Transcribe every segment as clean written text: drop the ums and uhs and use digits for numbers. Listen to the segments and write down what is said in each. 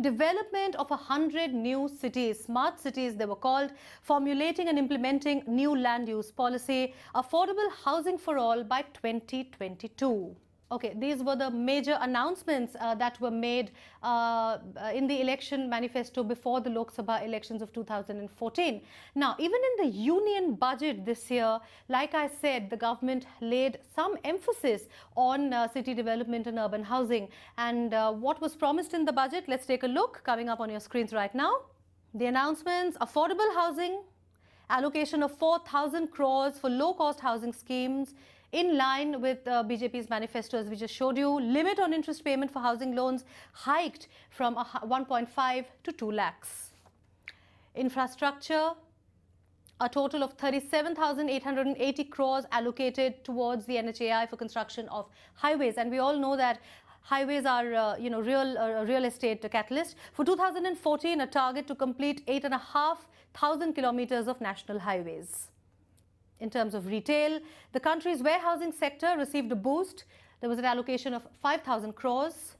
development of 100 new cities, smart cities they were called, formulating and implementing new land use policy, affordable housing for all by 2022. Okay, these were the major announcements that were made in the election manifesto before the Lok Sabha elections of 2014. Now, even in the union budget this year, like I said, the government laid some emphasis on city development and urban housing. And what was promised in the budget? Let's take a look, coming up on your screens right now. The announcements: affordable housing, allocation of 4,000 crores for low-cost housing schemes, in line with BJP's manifesto, as we just showed you. Limit on interest payment for housing loans hiked from 1.5 to 2 lakhs. Infrastructure, a total of 37,880 crores allocated towards the NHAI for construction of highways. And we all know that highways are, real estate catalyst. For 2014, a target to complete 8,500 kilometers of national highways. In terms of retail, the country's warehousing sector received a boost. There was an allocation of 5,000 crores.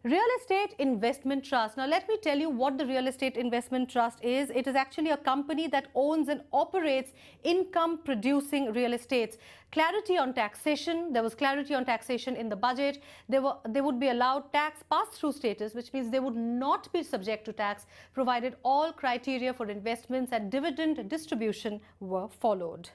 Real Estate Investment Trust. Now, let me tell you what the Real Estate Investment Trust is. It is actually a company that owns and operates income-producing real estates. Clarity on taxation. There was clarity on taxation in the budget. They would be allowed tax pass-through status, which means they would not be subject to tax, provided all criteria for investments and dividend distribution were followed.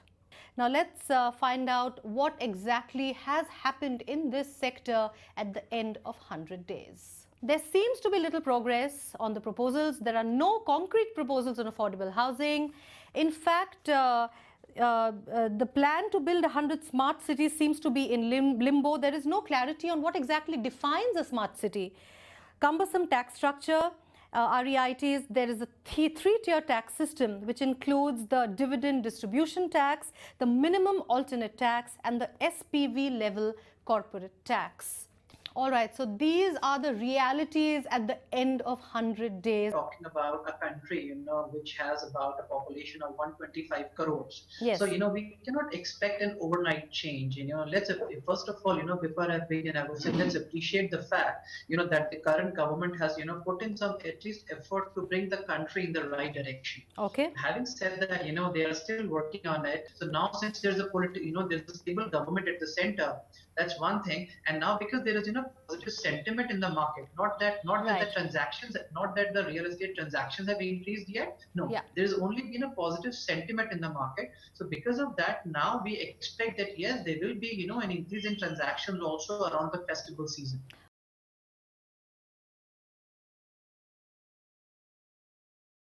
Now, let's find out what exactly has happened in this sector at the end of 100 days. There seems to be little progress on the proposals. There are no concrete proposals on affordable housing. In fact, the plan to build 100 smart cities seems to be in limbo. There is no clarity on what exactly defines a smart city. Cumbersome tax structure. REITs, there is a three-tier tax system which includes the dividend distribution tax, the minimum alternate tax and the SPV level corporate tax. All right, so these are the realities at the end of 100 days. Talking about a country, which has about a population of 125 crores. Yes. So, we cannot expect an overnight change. Let's, first of all, before I begin, I would say let's appreciate the fact, that the current government has, put in some at least effort to bring the country in the right direction. Okay. Having said that, they are still working on it. So now, since there's a there's a stable government at the center, that's one thing. And now because there is, positive sentiment in the market, not that the transactions, not that the real estate transactions have increased yet. No, there's only been a positive sentiment in the market. So because of that, now we expect that yes, there will be, an increase in transactions also around the festival season.